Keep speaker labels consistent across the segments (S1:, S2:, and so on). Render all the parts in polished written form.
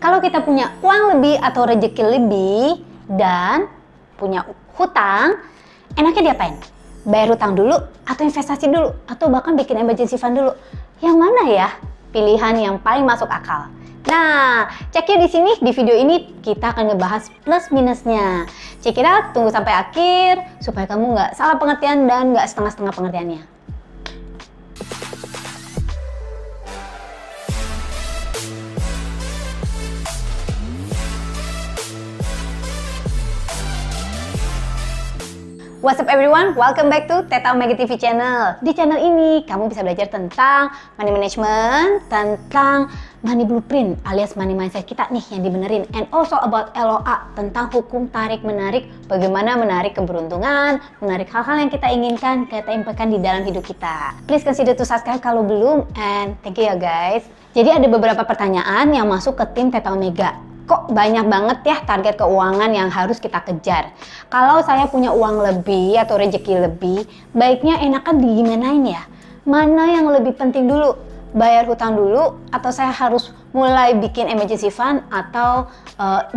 S1: Kalau kita punya uang lebih atau rezeki lebih dan punya hutang, enaknya diapain? Bayar hutang dulu atau investasi dulu atau bahkan bikin emergency fund dulu? Yang mana ya pilihan yang paling masuk akal? Nah, ceknya di sini di video ini kita akan ngebahas plus minusnya. Check it out, tunggu sampai akhir supaya kamu nggak salah pengertian dan nggak setengah-setengah pengertiannya. What's up everyone? Welcome back to Teta Omega TV channel. Di channel ini kamu bisa belajar tentang money management, tentang money blueprint alias money mindset kita nih yang dibenerin, and also about LOA tentang hukum tarik menarik, bagaimana menarik keberuntungan, menarik hal-hal yang kita inginkan, kita implementkan di dalam hidup kita. Please consider to subscribe kalau belum, and thank you ya guys. Jadi ada beberapa pertanyaan yang masuk ke tim Teta Omega. Kok banyak banget ya target keuangan yang harus kita kejar? Kalau saya punya uang lebih atau rezeki lebih, baiknya enakan digimanain ya? Mana yang lebih penting dulu? Bayar hutang dulu atau saya harus mulai bikin emergency fund atau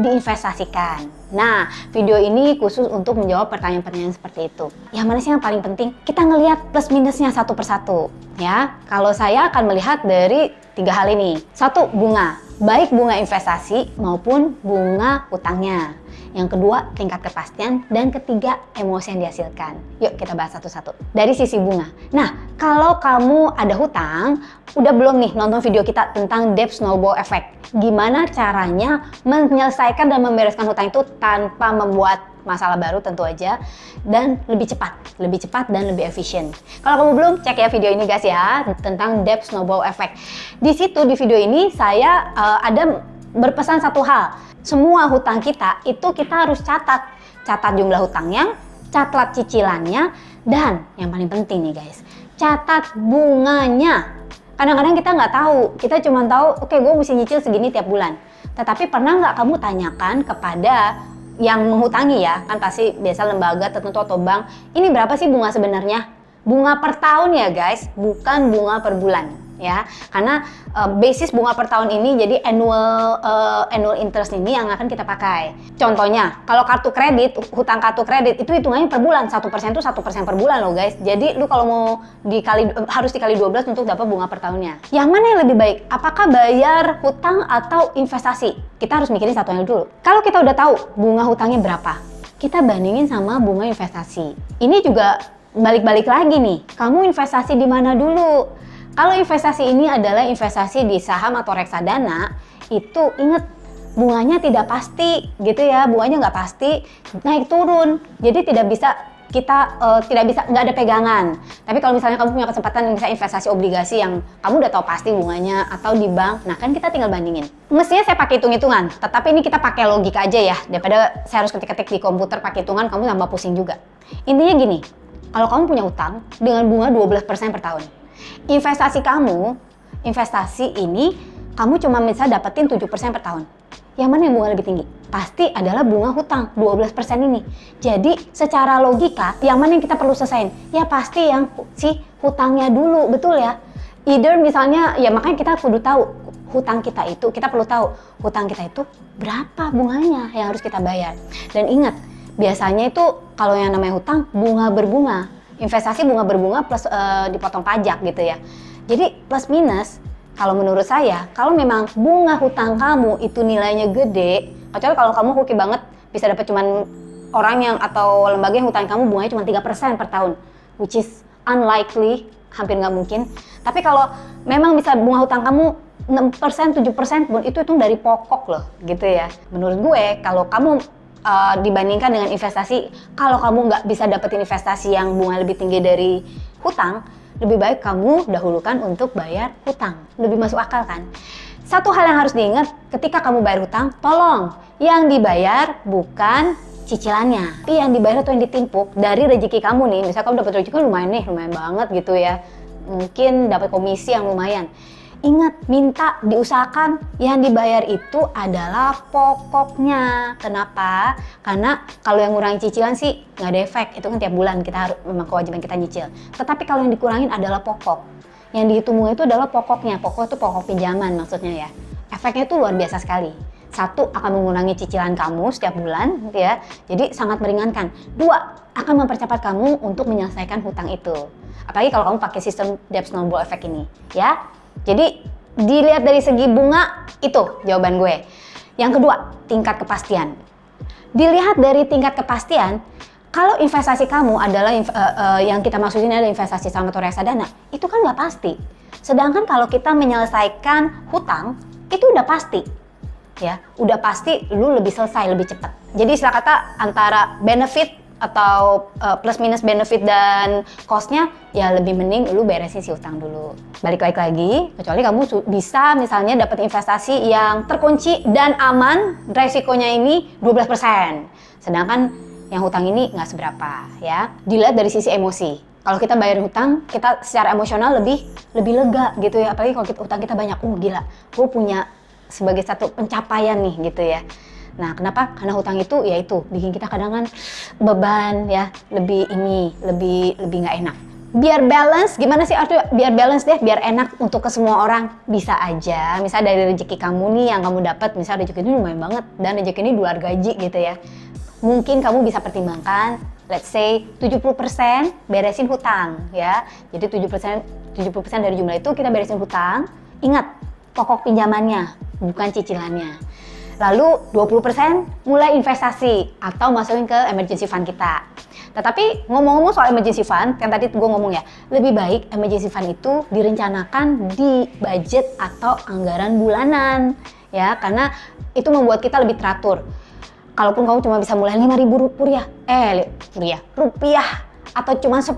S1: diinvestasikan? Nah, video ini khusus untuk menjawab pertanyaan-pertanyaan seperti itu. Yang mana sih yang paling penting? Kita ngelihat plus minusnya satu persatu. Ya, kalau saya akan melihat dari 3 hal ini. 1, bunga. Baik bunga investasi maupun bunga hutangnya. Yang kedua, tingkat kepastian. Dan ketiga, emosi yang dihasilkan. Yuk kita bahas satu-satu. Dari sisi bunga. Nah, kalau kamu ada hutang, udah belum nih nonton video kita tentang debt snowball effect? Gimana caranya menyelesaikan dan membereskan hutang itu tanpa membuat masalah baru tentu aja, dan lebih cepat dan lebih efisien. Kalau kamu belum, cek ya video ini guys ya, tentang debt snowball effect. Di situ di video ini saya ada berpesan satu hal. Semua hutang kita itu kita harus catat jumlah hutangnya, catat cicilannya, dan yang paling penting nih guys, catat bunganya. Kadang-kadang kita nggak tahu, kita cuma tahu oke, gue mesti nyicil segini tiap bulan. Tetapi pernah nggak kamu tanyakan kepada yang menghutangi ya, kan pasti biasa lembaga tertentu atau bank, ini berapa sih bunga sebenarnya? Bunga per tahun ya guys, bukan bunga per bulan ya, karena basis bunga per tahun ini jadi annual interest ini yang akan kita pakai. Contohnya, kalau kartu kredit, hutang kartu kredit itu hitungannya per bulan, 1% itu 1% per bulan loh guys. Jadi lu kalau mau harus dikali 12 untuk dapat bunga per tahunnya. Yang mana yang lebih baik? Apakah bayar hutang atau investasi? Kita harus mikirin satunya dulu. Kalau kita udah tahu bunga hutangnya berapa, kita bandingin sama bunga investasi. Ini juga balik-balik lagi nih, kamu investasi di mana dulu? Kalau investasi ini adalah investasi di saham atau reksadana, itu inget bunganya tidak pasti gitu ya, bunganya nggak pasti, naik turun, jadi tidak bisa nggak ada pegangan. Tapi kalau misalnya kamu punya kesempatan misalnya investasi obligasi yang kamu udah tahu pasti bunganya atau di bank, nah kan kita tinggal bandingin. Mestinya saya pakai hitung-hitungan, tetapi ini kita pakai logika aja ya, daripada saya harus ketik-ketik di komputer pakai hitungan, kamu tambah pusing juga. Intinya gini, kalau kamu punya utang dengan bunga 12% per tahun, investasi ini kamu cuma bisa dapetin 7% per tahun. Yang mana yang bunga lebih tinggi? Pasti adalah bunga hutang 12% ini. Jadi secara logika yang mana yang kita perlu selesain? Ya pasti yang si hutangnya dulu, betul ya. Either misalnya ya, makanya kita kudu tahu hutang kita itu, kita perlu tahu hutang kita itu berapa bunganya yang harus kita bayar. Dan ingat, biasanya itu kalau yang namanya hutang bunga berbunga. Investasi bunga berbunga plus dipotong pajak gitu ya. Jadi plus minus, kalau menurut saya, kalau memang bunga hutang kamu itu nilainya gede, kecuali kalau kamu hoki banget bisa dapat cuman orang yang atau lembaga yang hutang kamu bunganya cuma 3% per tahun, which is unlikely, hampir nggak mungkin. Tapi kalau memang bisa bunga hutang kamu 6%, 7% pun itu hitung dari pokok loh gitu ya. Menurut gue kalau kamu dibandingkan dengan investasi, kalau kamu nggak bisa dapetin investasi yang bunga lebih tinggi dari hutang, lebih baik kamu dahulukan untuk bayar hutang. Lebih masuk akal kan? Satu hal yang harus diingat ketika kamu bayar hutang, tolong yang dibayar bukan cicilannya, tapi yang dibayar atau yang ditimpuk dari rezeki kamu nih. Misalnya kamu dapat rezeki lumayan nih, lumayan banget gitu ya, mungkin dapat komisi yang lumayan. Ingat, minta diusahakan yang dibayar itu adalah pokoknya. Kenapa? Karena kalau yang ngurangin cicilan sih nggak ada efek. Itu kan tiap bulan kita harus, memang kewajiban kita nyicil. Tetapi kalau yang dikurangin adalah pokok. Yang dihitung itu adalah pokoknya. Pokok itu pokok pinjaman maksudnya ya. Efeknya itu luar biasa sekali. Satu, akan mengurangi cicilan kamu setiap bulan, ya. Jadi sangat meringankan. Dua, akan mempercepat kamu untuk menyelesaikan hutang itu. Apalagi kalau kamu pakai sistem debt snowball effect ini, ya. Jadi dilihat dari segi bunga, itu jawaban gue. Yang kedua, tingkat kepastian. Dilihat dari tingkat kepastian, kalau investasi kamu adalah yang kita maksudin adalah investasi saham atau reksadana, itu kan nggak pasti. Sedangkan kalau kita menyelesaikan hutang, itu udah pasti. Ya, udah pasti lu lebih selesai lebih cepat. Jadi istilah kata antara benefit atau plus minus benefit dan cost-nya, ya lebih mending lu beresin si hutang dulu. Balik lagi, kecuali kamu bisa misalnya dapat investasi yang terkunci dan aman, resikonya ini 12%. Sedangkan yang hutang ini nggak seberapa, ya. Dilihat dari sisi emosi. Kalau kita bayar hutang, kita secara emosional lebih lega gitu ya. Apalagi kalau hutang kita banyak, gila, gue punya sebagai satu pencapaian nih gitu ya. Nah, kenapa? Karena hutang itu ya itu bikin kita kadang beban ya, lebih nggak enak. Biar balance, gimana sih artinya biar balance deh, biar enak untuk ke semua orang? Bisa aja, misal dari rezeki kamu nih yang kamu dapat, misal rezeki ini lumayan banget dan rezeki ini 2 gaji gitu ya. Mungkin kamu bisa pertimbangkan, let's say 70% beresin hutang ya. Jadi 70% dari jumlah itu kita beresin hutang. Ingat, pokok pinjamannya, bukan cicilannya. Lalu 20% mulai investasi atau masukin ke emergency fund kita. Tetapi ngomong-ngomong soal emergency fund, kan tadi gue ngomong ya, lebih baik emergency fund itu direncanakan di budget atau anggaran bulanan. Ya, karena itu membuat kita lebih teratur. Kalaupun kamu cuma bisa mulai 5.000 rupiah atau cuma 10.000,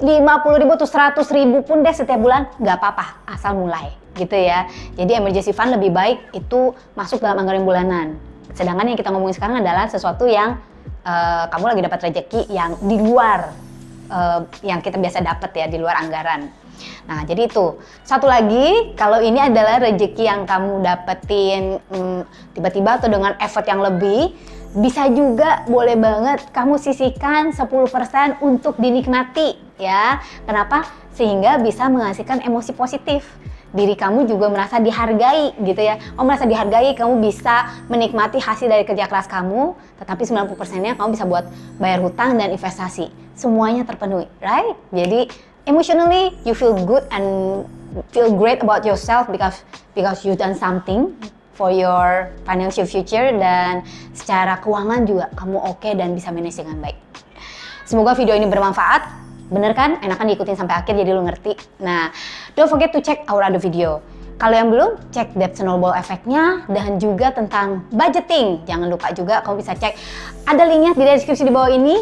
S1: 50.000 atau 100.000 pun deh setiap bulan, nggak apa-apa, asal mulai gitu ya. Jadi emergency fund lebih baik itu masuk dalam anggaran bulanan. Sedangkan yang kita ngomongin sekarang adalah sesuatu yang kamu lagi dapat rezeki yang di luar yang kita biasa dapat ya, di luar anggaran. Nah, jadi itu. Satu lagi, kalau ini adalah rezeki yang kamu dapetin tiba-tiba atau dengan effort yang lebih, bisa juga boleh banget kamu sisihkan 10% untuk dinikmati ya. Kenapa? Sehingga bisa menghasilkan emosi positif. Diri kamu juga merasa dihargai gitu ya. Merasa dihargai, kamu bisa menikmati hasil dari kerja keras kamu, tetapi 90%-nya kamu bisa buat bayar hutang dan investasi. Semuanya terpenuhi, right? Jadi emotionally you feel good and feel great about yourself because you done something for your financial future, dan secara keuangan juga kamu oke dan bisa manage dengan baik. Semoga video ini bermanfaat. Bener kan? Enakan diikutin sampai akhir jadi lu ngerti. Nah, don't forget to check our other video. Kalau yang belum, cek debt snowball effect-nya dan juga tentang budgeting. Jangan lupa juga kamu bisa cek, ada linknya di deskripsi di bawah ini,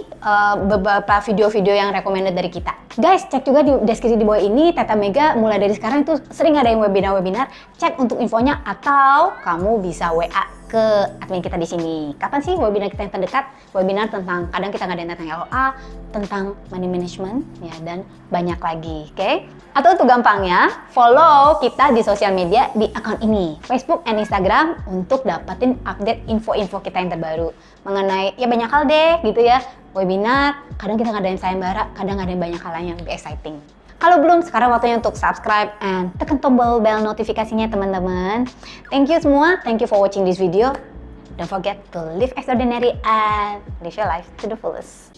S1: beberapa video-video yang recommended dari kita. Guys, cek juga di deskripsi di bawah ini, Teta Mega mulai dari sekarang itu sering ada yang webinar-webinar. Cek untuk infonya atau kamu bisa WA ke admin kita di sini. Kapan sih webinar kita yang terdekat? Webinar tentang, kadang kita ngadain tentang LOA, tentang money management, ya, dan banyak lagi, oke? Atau untuk gampangnya, follow kita di sosial media di akun ini, Facebook and Instagram, untuk dapetin update info-info kita yang terbaru mengenai ya banyak hal deh gitu ya. Webinar, kadang kita ngadain sayembara, kadang ngadain banyak hal lain yang lebih exciting. Kalau belum, sekarang waktunya untuk subscribe and tekan tombol bell notifikasinya teman-teman. Thank you semua, thank you for watching this video. Don't forget to live extraordinary and live your life to the fullest.